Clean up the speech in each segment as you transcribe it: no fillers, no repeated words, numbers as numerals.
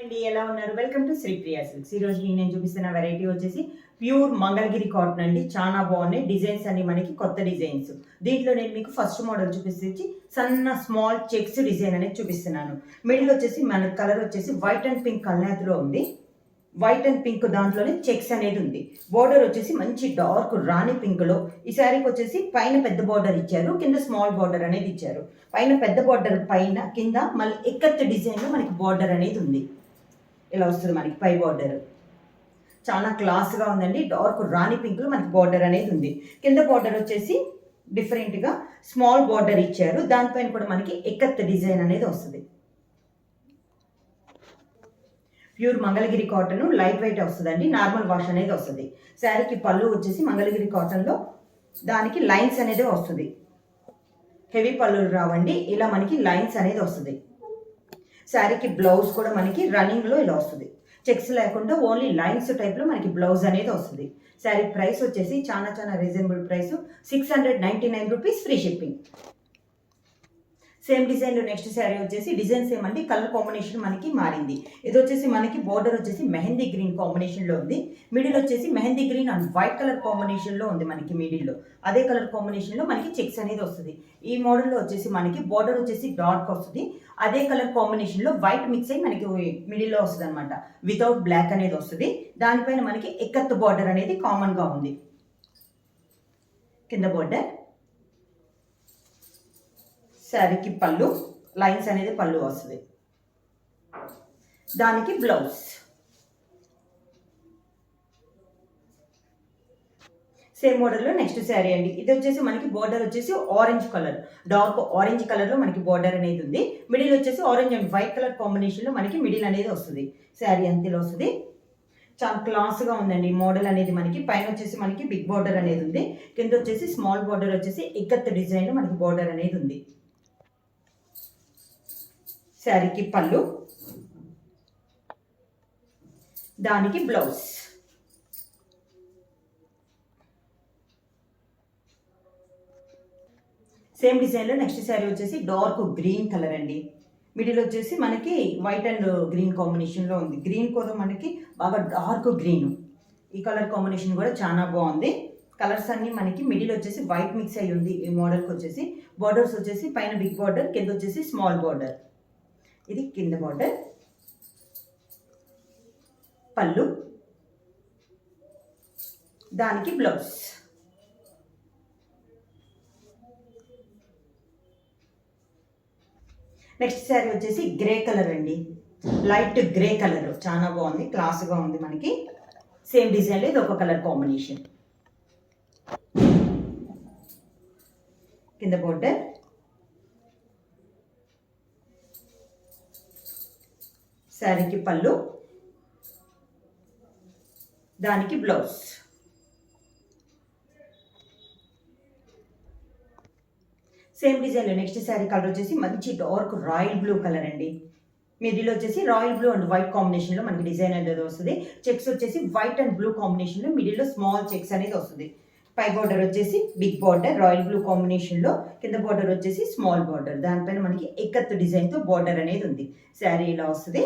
అండి, ఎలా ఉన్నారు? Welcome to Sri Priya Silks. ఈ రోజు నేను చూపిస్తున్న వెరైటీ వచ్చేసి ప్యూర్ మంగళగిరి కాటన్ అండి. చాలా బాగున్నాయి డిజైన్స్ అన్ని, మనకి కొత్త డిజైన్స్. దీంట్లో నేను మీకు ఫస్ట్ మోడల్ చూపిస్తే సన్న స్మాల్ చెక్స్ డిజైన్ అనేది చూపిస్తున్నాను. మిడిల్ వచ్చేసి మన కలర్ వచ్చేసి వైట్ అండ్ పింక్ కలర్లో ఉంది. వైట్ అండ్ పింక్ దాంట్లోనే చెక్స్ అనేది ఉంది. బోర్డర్ వచ్చేసి మంచి డార్క్ రాణి పింక్ లో. ఈ శారీకి వచ్చేసి పైన పెద్ద బోర్డర్ ఇచ్చారు, కింద స్మాల్ బోర్డర్ అనేది ఇచ్చారు. పైన పెద్ద బోర్డర్ పైన కింద మళ్ళీ ఎక్కత్ డిజైన్ లో మనకి బోర్డర్ అనేది ఉంది. ఇలా వస్తుంది మనకి పై బోర్డర్. చాలా క్లాస్ గా ఉందండి. డార్క్ రాణి పింక్ లో మనకి బోర్డర్ అనేది ఉంది. కింద బోర్డర్ వచ్చేసి డిఫరెంట్ గా స్మాల్ బోర్డర్ ఇచ్చారు. దానిపైన కూడా మనకి ఎక్కత్ డిజైన్ అనేది వస్తుంది. Pure Mangalagiri cotton, light weight వస్తుందండి. నార్మల్ వాష్ అనేది వస్తుంది. శారీకి పళ్ళు వచ్చేసి మంగళగిరి కాటన్లో దానికి లైన్స్ అనేది వస్తుంది. హెవీ పళ్ళు రావండి, ఇలా మనకి లైన్స్ అనేది వస్తుంది. శారీకి బ్లౌజ్ కూడా మనకి రన్నింగ్లో ఇలా వస్తుంది. చెక్స్ లేకుండా ఓన్లీ లైన్స్ టైప్లో మనకి బ్లౌజ్ అనేది వస్తుంది. శారీ ప్రైస్ వచ్చేసి చాలా reasonable price, 699 rupees, free shipping. Same డిజైన్లో నెక్స్ట్ శారీ వచ్చేసి డిజైన్ సేమ్ అండి, కలర్ కాంబినేషన్ మనకి మారింది. ఇది వచ్చేసి మనకి బోర్డర్ వచ్చేసి మెహందీ గ్రీన్ కాంబినేషన్లో ఉంది. మిడిల్ వచ్చేసి mehndi green and white colour కాంబినేషన్లో ఉంది మనకి మిడిల్లో. అదే కలర్ కాంబినేషన్లో మనకి చెక్స్ అనేది వస్తుంది. ఈ మోడల్లో వచ్చేసి మనకి బోర్డర్ వచ్చేసి డార్క్ వస్తుంది. అదే కలర్ కాంబినేషన్లో వైట్ మిక్స్ అయ్యి మనకి మిడిల్లో వస్తుంది అనమాట. వితౌట్ బ్లాక్ అనేది వస్తుంది. దానిపైన మనకి ఎక్కత్ బోర్డర్ అనేది కామన్గా ఉంది. కింద బోర్డర్, శారీకి పళ్ళు లైన్స్ అనేది పళ్ళు వస్తుంది. దానికి బ్లౌజ్. సేమ్ మోడల్లో నెక్స్ట్ శారీ అండి. ఇది వచ్చేసి మనకి బోర్డర్ వచ్చేసి ఆరెంజ్ కలర్, డార్క్ ఆరెంజ్ కలర్లో మనకి బోర్డర్ అనేది ఉంది. మిడిల్ వచ్చేసి ఆరెంజ్ అండ్ వైట్ కలర్ కాంబినేషన్లో మనకి మిడిల్ అనేది వస్తుంది. శారీ అంతలో వస్తుంది. చాలా క్లాస్గా ఉందండి మోడల్ అనేది. మనకి పైన వచ్చేసి మనకి బిగ్ బోర్డర్ అనేది ఉంది. కింద వచ్చేసి స్మాల్ బోర్డర్ వచ్చేసి ఇక్కత్ డిజైన్లో మనకి బోర్డర్ అనేది ఉంది. శారీకి పళ్ళు, దానికి బ్లౌజ్. సేమ్ డిజైన్లో నెక్స్ట్ శారీ వచ్చేసి డార్క్ గ్రీన్ కలర్ అండి. మిడిల్ వచ్చేసి మనకి వైట్ అండ్ గ్రీన్ కాంబినేషన్లో ఉంది. గ్రీన్ కూడా మనకి బాగా డార్క్ గ్రీన్. ఈ కలర్ కాంబినేషన్ కూడా చాలా బాగుంది. కలర్స్ అన్ని మనకి మిడిల్ వచ్చేసి వైట్ మిక్స్ అయ్యి ఉంది. ఈ మోడల్కి వచ్చేసి బోర్డర్స్ వచ్చేసి పైన బిగ్ బోర్డర్, కింద వచ్చేసి స్మాల్ బోర్డర్. ఇది కింద బోర్డర్, పళ్ళు, దానికి బ్లౌజ్. నెక్స్ట్ శారీ వచ్చేసి గ్రే కలర్ అండి. లైట్ గ్రే కలర్ చాలా బాగుంది, క్లాస్గా ఉంది మనకి. సేమ్ డిజైన్లో ఇది ఒక కలర్ కాంబినేషన్. కింద బోర్డర్, శారీకి పళ్ళు, దానికి బ్లౌజ్. సేమ్ డిజైన్లో నెక్స్ట్ శారీ కలర్ వచ్చేసి మంచి డార్క్ రాయల్ బ్లూ కలర్ అండి. మిడిల్ వచ్చేసి రాయల్ బ్లూ అండ్ వైట్ కాంబినేషన్లో మనకి డిజైన్ అనేది వస్తుంది. చెక్స్ వచ్చేసి వైట్ అండ్ బ్లూ కాంబినేషన్లో మిడిల్లో స్మాల్ చెక్స్ అనేది వస్తుంది. పై బోర్డర్ వచ్చేసి బిగ్ బోర్డర్ రాయల్ బ్లూ కాంబినేషన్లో, కింద బోర్డర్ వచ్చేసి స్మాల్ బోర్డర్. దానిపైన మనకి ఎక్కత్ డిజైన్తో బోర్డర్ అనేది ఉంది. శారీ ఇలా వస్తుంది.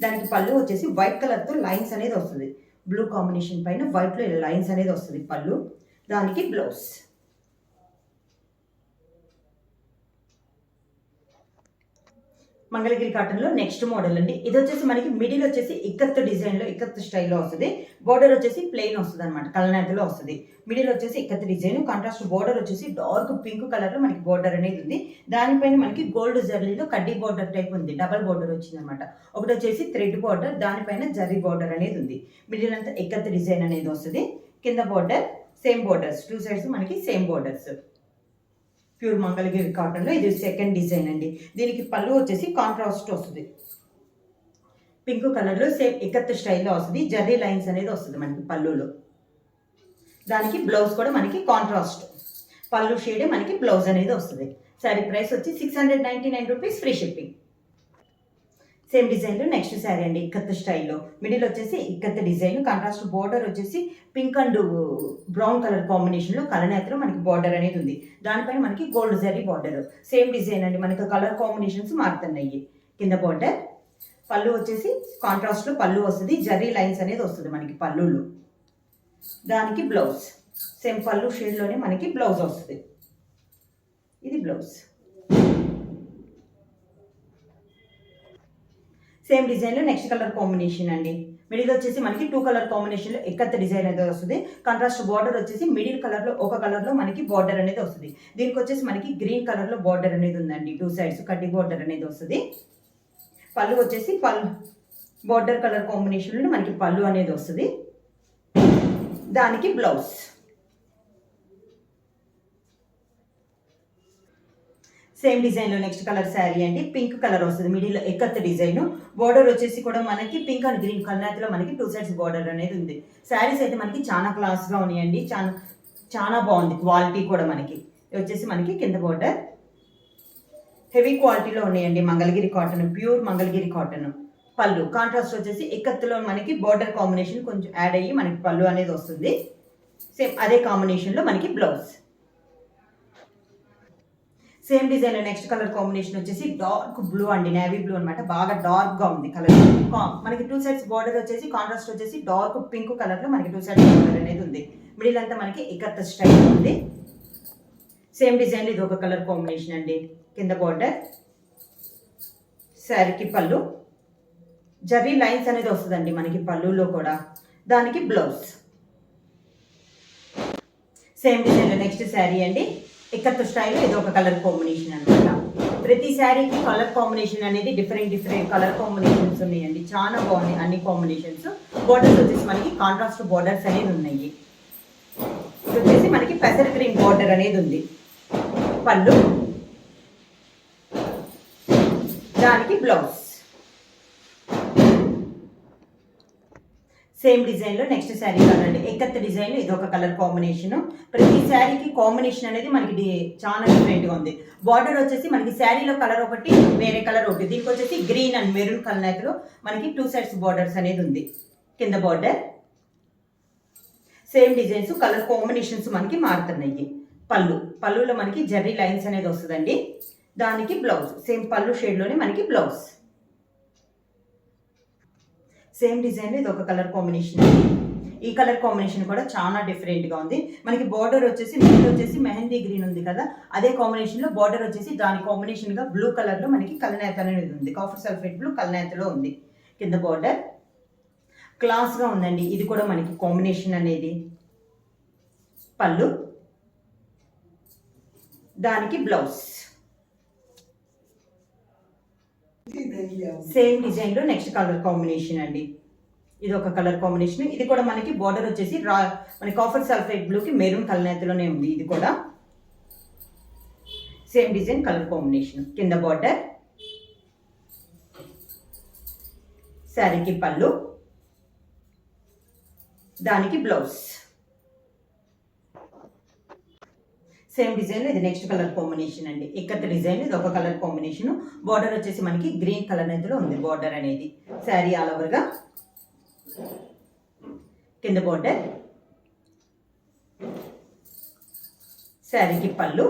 దానికి పళ్ళు వచ్చేసి వైట్ కలర్తో లైన్స్ అనేది వస్తుంది. బ్లూ కాంబినేషన్ పైన వైట్లో లైన్స్ అనేది వస్తుంది పళ్ళు. దానికి బ్లౌజ్. మంగళగిరి కాటన్లో నెక్స్ట్ మోడల్ అండి. ఇది వచ్చేసి మనకి మిడిల్ వచ్చేసి ఇక్కత్ డిజైన్లో ఇక్కత్ స్టైల్లో వస్తుంది. బోర్డర్ వచ్చేసి ప్లెయిన్ వస్తుంది అనమాట, కలనాథలో వస్తుంది. మిడిల్ వచ్చేసి ఇక్కత్ డిజైన్, కాంట్రాస్ట్ బోర్డర్ వచ్చేసి డార్క్ పింక్ కలర్లో మనకి బోర్డర్ అనేది ఉంది. దానిపైన మనకి గోల్డ్ జర్రీలో కడ్డీ బోర్డర్ టైప్ ఉంది. డబల్ బోర్డర్ వచ్చింది అనమాట. ఒకటి వచ్చేసి థ్రెడ్ బోర్డర్, దానిపైన జర్రీ బోర్డర్ అనేది ఉంది. మిడిల్ అంతా ఇక్కత్ డిజైన్ అనేది వస్తుంది. కింద border same borders, two sides మనకి సేమ్ బోర్డర్స్. ప్యూర్ మంగళగిరి కాటన్లో ఇది సెకండ్ డిజైన్ అండి. దీనికి పళ్ళు వచ్చేసి కాంట్రాస్ట్ వస్తుంది. పింక్ కలర్లో సేమ్ ఇక్కత్ స్టైల్లో వస్తుంది. జర్రీ లైన్స్ అనేది వస్తుంది మనకి పళ్ళులో. దానికి బ్లౌజ్ కూడా మనకి కాంట్రాస్ట్ పళ్ళు షేడే మనకి బ్లౌజ్ అనేది వస్తుంది. శారీ ప్రైస్ వచ్చి 699 రూపీస్, ఫ్రీ షిప్పింగ్. సేమ్ డిజైన్లో నెక్స్ట్ శారీ అండి, ఇక్కత్ స్టైల్లో. మిడిల్ వచ్చేసి ఇక్కత్ డిజైన్, కాంట్రాస్ట్ బోర్డర్ వచ్చేసి పింక్ అండ్ బ్రౌన్ కలర్ కాంబినేషన్లో కలనేతలో మనకి బార్డర్ అనేది ఉంది. దానిపైన మనకి gold zari border. Same design అండి, మనకి కలర్ కాంబినేషన్స్ మారుతున్నాయి. కింద బార్డర్, పళ్ళు వచ్చేసి కాంట్రాస్ట్ లో పళ్ళు వస్తుంది, జరీ లైన్స్ అనేది వస్తుంది మనకి పళ్ళులో. దానికి బ్లౌజ్ సేమ్ పళ్ళు షేడ్ లోనే మనకి బ్లౌజ్ వస్తుంది. ఇది బ్లౌజ్. సేమ్ డిజైన్ లో నెక్స్ట్ కలర్ కాంబినేషన్ అండి. మిడిల్ వచ్చేసి మనకి 2 కలర్ కాంబినేషన్ లో ఎక్కత్త డిజైన్ అయితే వస్తుంది. కాంట్రాస్ట్ బార్డర్ వచ్చేసి మిడిల్ కలర్ లో ఒక కలర్ లో మనకి బార్డర్ అనేది వస్తుంది. దీనికి వచ్చేసి మనకి గ్రీన్ కలర్ లో బార్డర్ అనేది ఉందండి. 2 సైడ్స్ కడ్డీ బార్డర్ అనేది వస్తుంది. పళ్ళు వచ్చేసి బార్డర్ కలర్ కాంబినేషన్ లో మనకి పళ్ళు అనేది వస్తుంది. దానికి బ్లౌజ్. సేమ్ డిజైన్ లో నెక్స్ట్ కలర్ శారీ అండి. పింక్ కలర్ వస్తుంది, మిడిల్ ఎక్కత్త డిజైన్. బార్డర్ వచ్చేసి కూడా మనకి పింక్ అండ్ గ్రీన్ కలర్ మనకి 2 సైడ్స్ బార్డర్ అనేది ఉంది. శారీస్ అయితే మనకి చాలా క్లాస్ గా ఉన్నాయండి, చాలా బాగుంది. క్వాలిటీ కూడా మనకి వచ్చేసి మనకి కింద బార్డర్ హెవీ క్వాలిటీలో ఉన్నాయండి. Mangalagiri cotton, pure Mangalagiri cotton. పళ్ళు కాంట్రాస్ట్ వచ్చేసి ఎక్కత్తులో మనకి బార్డర్ కాంబినేషన్ కొంచెం యాడ్ అయ్యి మనకి పళ్ళు అనేది వస్తుంది. సేమ్ అదే కాంబినేషన్ లో మనకి బ్లౌజ్. సేమ్ డిజైన్ లో నెక్స్ట్ కలర్ కాంబినేషన్ వచ్చేసి డార్క్ బ్లూ అండి, నేవీ బ్లూ అనమాట. బాగా డార్క్ గా ఉంది కలర్. మనకి 2 సైడ్స్ బార్డర్ వచ్చేసి కాంట్రాస్ట్ వచ్చేసి డార్క్ పింక్ కలర్ లో మనకి 2 సైడ్స్ బార్డర్ అనేది ఉంది. మిడిల్ అంతా మనకి ఇకత్త స్టైల్ ఉంది. సేమ్ డిజైన్ ఇది ఒక కలర్ కాంబినేషన్ అండి. కింద బార్డర్, శారీకి పళ్ళు, జరీ లైన్స్ అనేది వస్తుందండి మనకి పళ్ళులో కూడా. దానికి బ్లౌజ్. సేమ్ డిజైన్ లో నెక్స్ట్ శారీ అండి. ఇక్కత్త స్టైల్ ఇది ఒక కలర్ కాంబినేషన్ అనమాట. ప్రతి శారీకి కలర్ కాంబినేషన్ అనేది డిఫరెంట్ కలర్ కాంబినేషన్స్ ఉన్నాయండి. చాలా బాగున్నాయి అన్ని కాంబినేషన్స్. బోర్డర్స్ వచ్చేసి మనకి కాంట్రాస్ట్ బోర్డర్స్ అనేది ఉన్నాయి. ఇది వచ్చేసి మనకి పెసర్ గ్రీన్ బోర్డర్ అనేది ఉంది. పళ్ళు, దానికి బ్లౌజ్. సేమ్ డిజైన్ లో నెక్స్ట్ శారీ కలర్ అండి. ఎక్కత్త డిజైన్ ఇది ఒక కలర్ కాంబినేషన్. ప్రతి శారీకి కాంబినేషన్ అనేది మనకి చాలా డిఫరెంట్ గా ఉంది. బార్డర్ వచ్చేసి మనకి శారీలో కలర్ ఒకటి, వేరే కలర్ ఒకటి. దీనికి వచ్చేసి గ్రీన్ అండ్ మెరూన్ కలర్ లో మనకి 2 సైడ్స్ బార్డర్స్ అనేది ఉంది. కింద border same designs, colour combinations మనకి మారుతున్నాయి. పళ్ళులో మనకి జరీ లైన్స్ అనేది వస్తుందండి. దానికి బ్లౌజ్. సేమ్ పళ్ళు షేడ్ లోనే మనకి బ్లౌజ్. సేమ్ డిజైన్ ఇది ఒక కలర్ కాంబినేషన్. ఈ కలర్ కాంబినేషన్ కూడా చాలా డిఫరెంట్ గా ఉంది. మనకి బార్డర్ వచ్చేసి మిడిల్ వచ్చేసి మెహందీ గ్రీన్ ఉంది కదా, అదే కాంబినేషన్ లో బార్డర్ వచ్చేసి దాని కాంబినేషన్ గా బ్లూ కలర్ లో మనకి కలనేత అనేది ఉంది. కాఫర్ సల్ఫేట్ బ్లూ కలనేతలో ఉంది. కింద బార్డర్ క్లాస్ గా ఉందండి. ఇది కూడా మనకి కాంబినేషన్ అనేది. పళ్ళు, దానికి బ్లౌజ్. సేమ్ డిజైన్ లో నెక్స్ట్ కలర్ కాంబినేషన్ అండి. ఇది ఒక కలర్ కాంబినేషన్. ఇది కూడా మనకి బార్డర్ వచ్చేసి మనకి కాఫర్ సల్ఫేట్ బ్లూ కి మెరూన్ కలనేతలోనే ఉంది. ఇది కూడా సేమ్ డిజైన్ కలర్ కాంబినేషన్. కింద బార్డర్, శారీకి పళ్ళు, దానికి బ్లౌజ్. సేమ్ డిజైన్ ఇది నెక్స్ట్ కలర్ కాంబినేషన్ అండి. ఇక్కత్త డిజైన్ ఇది ఒక కలర్ కాంబినేషన్. బార్డర్ వచ్చేసి మనకి గ్రీన్ కలర్ నేతలో ఉంది బార్డర్ అనేది. శారీ ఆల్ ఓవర్ గా. కింద బార్డర్, శారీకి పళ్ళు,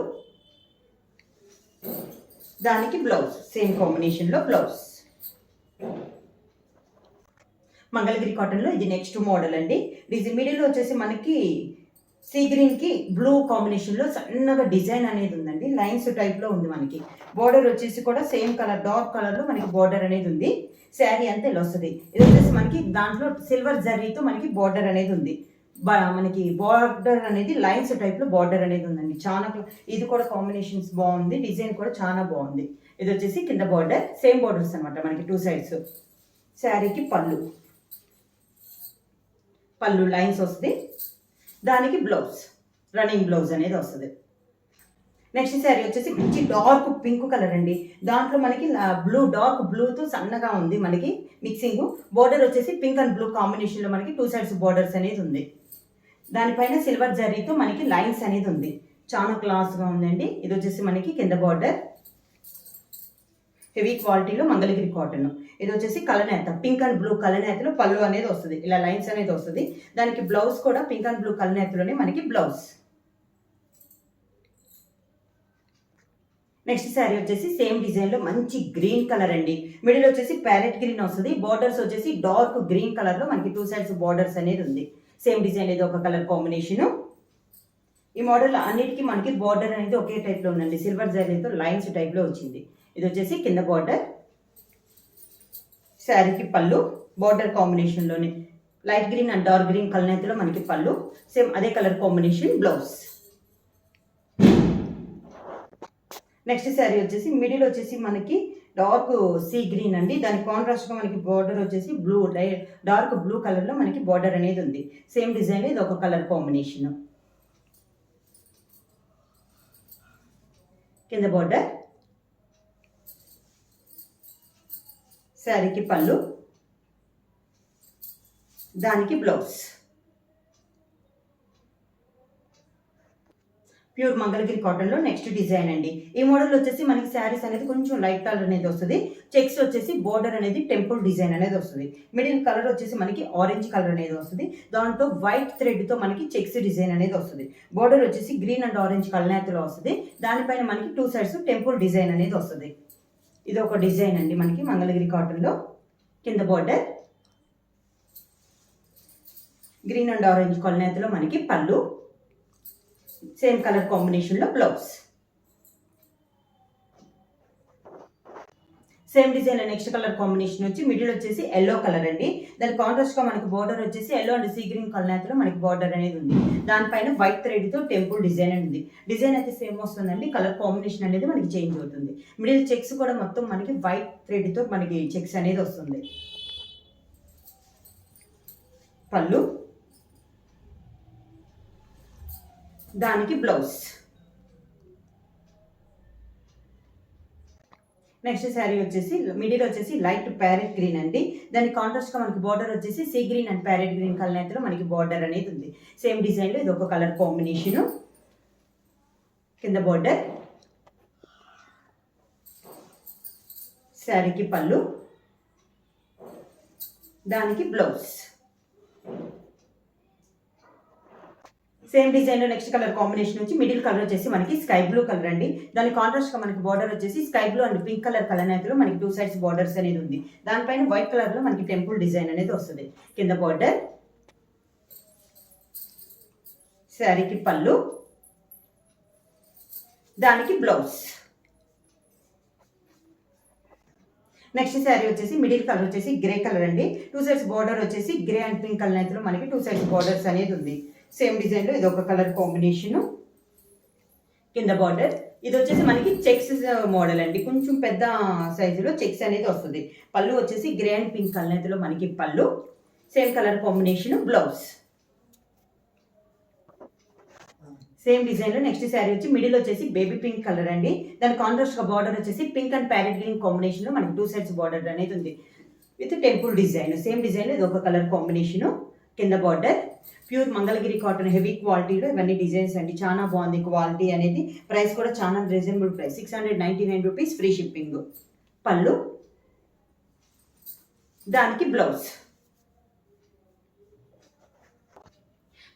దానికి బ్లౌజ్. సేమ్ కాంబినేషన్ లో బ్లౌజ్. మంగళగిరి కాటన్ లో ఇది నెక్స్ట్ మోడల్ అండి. మిడిల్ లో వచ్చేసి మనకి సీ గ్రీన్ కి బ్లూ కాంబినేషన్ లో సన్నగా డిజైన్ అనేది ఉందండి. లైన్స్ టైప్ లో ఉంది మనకి. బార్డర్ వచ్చేసి కూడా సేమ్ కలర్ డార్క్ కలర్ లో మనకి బార్డర్ అనేది ఉంది. శారీ అంతా ఇలా వస్తుంది. ఇది వచ్చేసి మనకి దాంట్లో సిల్వర్ జరీతో మనకి బార్డర్ అనేది ఉంది. మనకి బార్డర్ అనేది లైన్స్ టైప్ లో బార్డర్ అనేది ఉందండి. చాలా ఇది కూడా కాంబినేషన్స్ బాగుంది. డిజైన్ కూడా చాలా బాగుంది. ఇది వచ్చేసి కింద బార్డర్ సేమ్ బార్డర్స్ అనమాట మనకి 2 సైడ్స్. శారీకి పళ్ళు లైన్స్ వస్తుంది. దానికి బ్లౌజ్, రన్నింగ్ బ్లౌజ్ అనేది వస్తుంది. నెక్స్ట్ శారీ వచ్చేసి మంచి డార్క్ పింక్ కలర్ అండి. దాంట్లో మనకి డార్క్ బ్లూతో సన్నగా ఉంది మనకి మిక్సింగ్. బోర్డర్ వచ్చేసి పింక్ అండ్ బ్లూ కాంబినేషన్ లో మనకి 2 సైడ్స్ బోర్డర్స్ అనేది ఉంది. దానిపైన సిల్వర్ జరీతో మనకి లైన్స్ అనేది ఉంది. చాలా క్లాస్ గా ఉందండి. ఇది వచ్చేసి మనకి కింద బార్డర్ హెవీ క్వాలిటీలో మంగళగిరి కాటన్. ఇది వచ్చేసి కలనేత పింక్ అండ్ బ్లూ కలనేతలో పళ్ళు అనేది వస్తుంది. ఇలా లైన్స్ అనేది వస్తుంది. దానికి బ్లౌజ్ కూడా పింక్ అండ్ బ్లూ కలనేతలోనే మనకి బ్లౌజ్. నెక్స్ట్ శారీ వచ్చేసి సేమ్ డిజైన్ లో మంచి గ్రీన్ కలర్ అండి. మిడిల్ వచ్చేసి ప్యారెట్ గ్రీన్ వస్తుంది. బార్డర్స్ వచ్చేసి డార్క్ గ్రీన్ కలర్ లో మనకి 2 సైడ్స్ బార్డర్స్ అనేది ఉంది. సేమ్ డిజైన్ ఇది ఒక కలర్ కాంబినేషన్. ఈ మోడల్ అన్నిటికీ మనకి బార్డర్ అనేది ఒకే టైప్ లో ఉందండి. సిల్వర్ జరీతో లైన్స్ టైప్ లో వచ్చింది. ఇది వచ్చేసి కింద బార్డర్. శారీకి పళ్ళు బార్డర్ కాంబినేషన్ లోనే light green and dark green colour మనకి పళ్ళు. సేమ్ అదే colour combination blouse. Next sari వచ్చేసి మిడిల్ వచ్చేసి మనకి డార్క్ సీ గ్రీన్ అండి. దాని కాంట్రాస్ట్ గా మనకి బార్డర్ వచ్చేసి బ్లూ డార్క్ బ్లూ కలర్ లో మనకి బార్డర్ అనేది ఉంది. సేమ్ డిజైన్ ఇది ఒక కలర్ కాంబినేషన్. కింద బార్డర్. శారీకి పళ్ళు, దానికి బ్లౌజ్. ప్యూర్ మంగళగిరి కాటన్ లో నెక్స్ట్ డిజైన్ అండి. ఈ మోడల్ వచ్చేసి మనకి శారీస్ అనేది కొంచెం లైట్ కలర్ అనేది వస్తుంది. చెక్స్ వచ్చేసి బోర్డర్ అనేది టెంపుల్ డిజైన్ అనేది వస్తుంది. మిడిల్ కలర్ వచ్చేసి మనకి ఆరెంజ్ కలర్ అనేది వస్తుంది. దాంట్లో వైట్ థ్రెడ్ తో మనకి చెక్స్ డిజైన్ అనేది వస్తుంది. బోర్డర్ వచ్చేసి గ్రీన్ అండ్ ఆరెంజ్ కలర్ వస్తుంది. దానిపైన మనకి 2 సైడ్స్ టెంపుల్ డిజైన్ అనేది వస్తుంది. ఇది ఒక డిజైన్ అండి మనకి మంగళగిరి కాటన్ లో. కింద border green and orange colour మనకి పళ్ళు. సేమ్ కలర్ కాంబినేషన్ లో blouse. Same design next colour combination వచ్చి మిడిల్ వచ్చేసి ఎల్లో కలర్ అండి. దాని కాంట్రాస్ట్ గా మనకి బార్డర్ వచ్చేసి yellow and sea green colour మనకి బార్డర్ అనేది ఉంది. దానిపైన వైట్ థ్రెడ్ తో టెంపుల్ డిజైన్ ఉంది. డిజైన్ అయితే సేమ్ వస్తుందండి. కలర్ కాంబినేషన్ అనేది మనకి చేంజ్ అవుతుంది. మిడిల్ చెక్స్ కూడా మొత్తం మనకి వైట్ థ్రెడ్ తో మనకి చెక్స్ అనేది వస్తుంది. పళ్ళు, దానికి బ్లౌజ్. నెక్స్ట్ శారీ వచ్చేసి మిడిల్ వచ్చేసి లైట్ ప్యారెట్ గ్రీన్ అండి. దాని కాంట్రాస్ట్ గా మనకి బార్డర్ వచ్చేసి sea green and parrot green colour మనకి బార్డర్ అనేది ఉంది. సేమ్ డిజైన్ లో ఇది ఒక కలర్ కాంబినేషన్. కింద బార్డర్. శారీకి పళ్ళు, దానికి బ్లౌజ్. సేమ్ డిజైన్ లో నెక్స్ట్ కలర్ కాంబినేషన్ వచ్చి మిడిల్ కలర్ వచ్చేసి మనకి స్కై బ్లూ కలర్ అండి. దాని కాంట్రాస్ట్ గా మనకి బార్డర్ వచ్చేసి sky blue and pink colour colour మనకి 2 సైడ్స్ బార్డర్స్ అనేది ఉంది. దానిపైన వైట్ కలర్ లో మనకి టెంపుల్ డిజైన్ అనేది వస్తుంది. కింద బార్డర్. శారీకి పళ్ళు, దానికి బ్లౌజ్. నెక్స్ట్ శారీ వచ్చేసి మిడిల్ కలర్ వచ్చేసి గ్రే కలర్ అండి. 2 సైడ్స్ బార్డర్ వచ్చేసి గ్రే అండ్ పింక్ కలర్ మనకి 2 సైడ్స్ బార్డర్స్ అనేది ఉంది. సేమ్ డిజైన్ లో ఇది ఒక కలర్ కాంబినేషన్. కింద బార్డర్. ఇది వచ్చేసి మనకి చెక్స్ మోడల్ అండి. కొంచెం పెద్ద సైజులో చెక్స్ అనేది వస్తుంది. పళ్ళు వచ్చేసి గ్రే అండ్ పింక్ కలర్ మనకి పళ్ళు. Same colour combination blouse. Same design లో నెక్స్ట్ శారీ వచ్చి మిడిల్ వచ్చేసి బేబీ పింక్ కలర్ అండి. దాని కాంట్రాస్ట్ గా బార్డర్ వచ్చేసి pink and parrot green combination లో మనకి 2 సైడ్స్ బార్డర్ అనేది ఉంది with temple design. Same design లో ఇది ఒక కలర్ కాంబినేషన్. కింద border. Pure Mangalagiri cotton heavy క్వాలిటీలో ఇవన్నీ డిజైన్స్ అండి. చాలా బాగుంది క్వాలిటీ అనేది. ప్రైస్ కూడా చాలా reasonable price, 699 rupees, free shipping. పళ్ళు, దానికి బ్లౌజ్.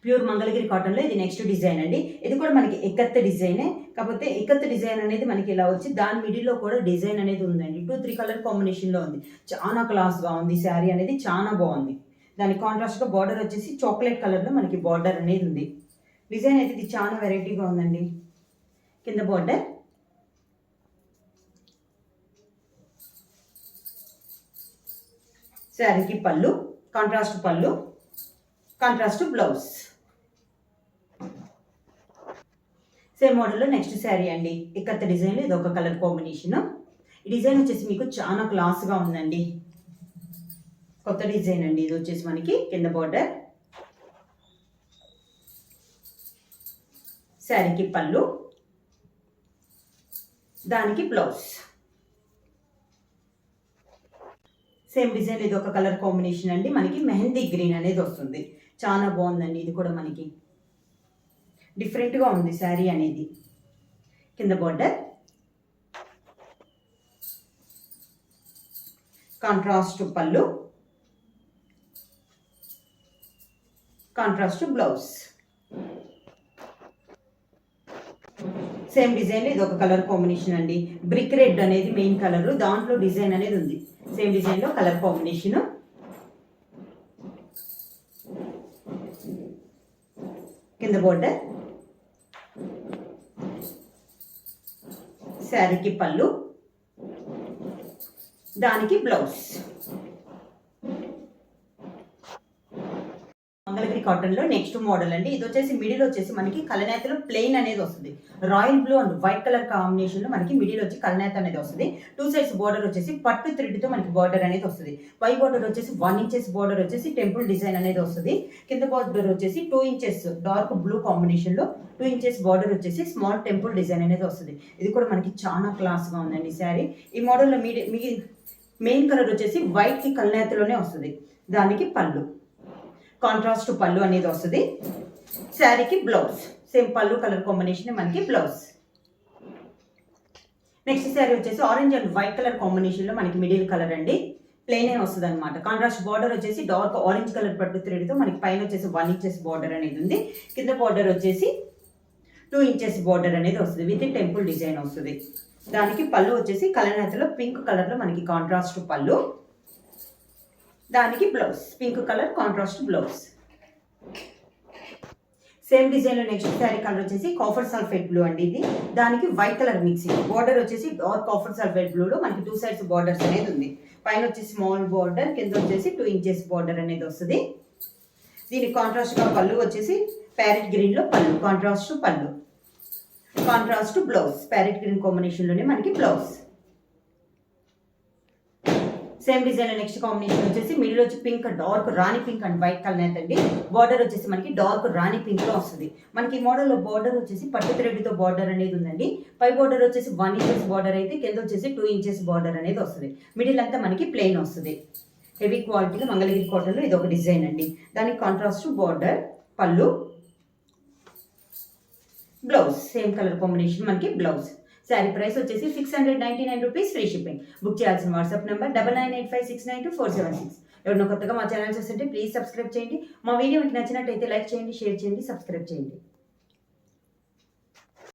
ప్యూర్ మంగళగిరి కాటన్ లో ఇది నెక్స్ట్ డిజైన్ అండి. ఇది కూడా మనకి ఇక్కత్ డిజైనే. కాకపోతే ఇక్కత్ డిజైన్ అనేది మనకి ఇలా వచ్చి దాని మిడిల్ లో కూడా డిజైన్ అనేది ఉందండి. 2-3 కలర్ కాంబినేషన్ లో ఉంది. చాలా క్లాస్ గా ఉంది. శారీ అనేది చాలా బాగుంది. దాని కాంట్రాస్ట్ గా బార్డర్ వచ్చేసి చాక్లెట్ కలర్ లో మనకి బార్డర్ అనేది ఉంది. డిజైన్ అయితే ఇది చాలా వెరైటీగా ఉందండి. కింద బార్డర్. శారీకి పళ్ళు, కాంట్రాస్ట్ పళ్ళు, కాంట్రాస్ట్ బ్లౌజ్. సేమ్ మోడల్లో నెక్స్ట్ శారీ అండి. ఇక్కత్ డిజైన్ ఇది ఒక కలర్ కాంబినేషన్. ఈ డిజైన్ వచ్చేసి మీకు చాలా క్లాస్ గా ఉందండి. కొత్త డిజైన్ అండి. ఇది వచ్చేసి మనకి కింద బార్డర్. శారీకి పళ్ళు, దానికి బ్లౌజ్. సేమ్ డిజైన్ ఇది ఒక కలర్ కాంబినేషన్ అండి. మనకి మెహందీ గ్రీన్ అనేది వస్తుంది. చాలా బాగుందండి. ఇది కూడా మనకి డిఫరెంట్ గా ఉంది శారీ అనేది. కింద బార్డర్. కాంట్రాస్ట్ పళ్ళు, కాంట్రాస్ట్ బ్లౌజ్. సేమ్ డిజైన్ ఇది ఒక కలర్ కాంబినేషన్ అండి. బ్రిక్ రెడ్ అనేది మెయిన్ కలర్, దాంట్లో డిజైన్ అనేది ఉంది. సేమ్ డిజైన్ లో కలర్ కాంబినేషన్. కింద బోర్డర్, శారీకి పళ్ళు, దానికి బ్లౌజ్. మంగళగిరి కాటన్ లో నెక్స్ట్ మోడల్ అండి. ఇది వచ్చేసి మిడిల్ వచ్చేసి మనకి కలనేతలో ప్లెయిన్ అనేది వస్తుంది. Royal blue and white colour combination లో మనకి మిడిల్ వచ్చి కలనేత అనేది వస్తుంది. 2 సైడ్స్ బోర్డర్ వచ్చేసి పట్టు థ్రెడ్ తో మనకి బోర్డర్ అనేది వస్తుంది. పై బోర్డర్ వచ్చేసి 1 ఇంచెస్ బోర్డర్ వచ్చేసి టెంపుల్ డిజైన్ అనేది వస్తుంది. కింద బోర్డర్ వచ్చేసి 2 ఇంచెస్ డార్క్ బ్లూ కాంబినేషన్ లో 2 ఇంచెస్ బోర్డర్ వచ్చేసి స్మాల్ టెంపుల్ డిజైన్ అనేది వస్తుంది. ఇది కూడా మనకి చాలా క్లాస్ గా ఉందండి శారీ. ఈ మోడల్ లో మెయిన్ కలర్ వచ్చేసి వైట్ కి కలనేతలోనే వస్తుంది. దానికి పళ్ళు, కాంట్రాస్ట్ పళ్ళు అనేది వస్తుంది. శారీకి బ్లౌజ్, సేమ్ పళ్ళు కలర్ కాంబినేషన్ మనకి బ్లౌజ్. నెక్స్ట్ శారీ వచ్చేసి orange and white colour combination లో మనకి మిడిల్ కలర్ అండి. ప్లెయిన్ వస్తుంది అనమాట. కాంట్రాస్ట్ బార్డర్ వచ్చేసి డార్క్ ఆరెంజ్ కలర్ పట్టు థ్రెడ్ తో మనకి పైన వచ్చేసి 1 ఇంచెస్ బార్డర్ అనేది ఉంది. కింద బార్డర్ వచ్చేసి 2 ఇంచెస్ బార్డర్ అనేది వస్తుంది విత్ టెంపుల్ డిజైన్ వస్తుంది. దానికి పళ్ళు వచ్చేసి కలనేతలో పింక్ కలర్ లో మనకి కాంట్రాస్ట్ పళ్ళు, దానికి blouse pink colour contrast blouse. Same design లో నెక్స్ట్ శారీ కలర్ వచ్చేసి కాఫర్ సల్ఫేట్ బ్లూ అండి. ఇది దానికి వైట్ కలర్ మిక్సింగ్. బార్డర్ వచ్చేసి డార్క్ కాఫర్ సల్ఫేట్ బ్లూ లో మనకి 2 సైడ్స్ బార్డర్స్ అనేది ఉంది. పైన వచ్చేసి స్మాల్ బార్డర్, కింద వచ్చేసి 2 ఇంచెస్ బార్డర్ అనేది వస్తుంది. దీనికి కాంట్రాస్ట్ గా పళ్ళు వచ్చేసి ప్యారెట్ గ్రీన్ లో పళ్ళు, కాంట్రాస్ట్ పళ్ళు, contrast blouse. Parrot green combination లోనే మనకి blouse. Same design next combination వచ్చేసి మిడిల్ వచ్చి pink, dark Rani pink and white colour అండి. బార్డర్ వచ్చేసి మనకి డార్క్ రాణి పింక్ లో వస్తుంది. మనకి ఈ మోడల్ లో బార్డర్ వచ్చేసి పట్టు థ్రెడ్ తో బార్డర్ అనేది ఉందండి. పై బార్డర్ వచ్చేసి 1 ఇంచెస్ బార్డర్ అయితే కింద వచ్చేసి 2 ఇంచెస్ బార్డర్ అనేది వస్తుంది. మిడిల్ అంతా మనకి ప్లెయిన్ వస్తుంది. హెవీ క్వాలిటీలో మంగళగిరి కాటన్ లో ఇది ఒక డిజైన్ అండి. దానికి కాంట్రాస్ట్ బార్డర్, పళ్ళు, బ్లౌజ్. సేమ్ కలర్ కాంబినేషన్ మనకి బ్లౌజ్. శారీ ప్రైస్ వచ్చేసి 699 రూపీస్, ఫ్రీ షిప్పింగ్. బుక్ చేయాల్సిన వాట్సాప్ నెంబర్ 9985692476. ఎవరైనా కొత్తగా మా ఛానల్ చూస్తుంటే ప్లీజ్ సబ్స్క్రైబ్ చేయండి. మా వీడియో మీకు నచ్చినట్టయితే లైక్ చేయండి, షేర్ చేయండి, సబ్స్క్రైబ్ చేయండి.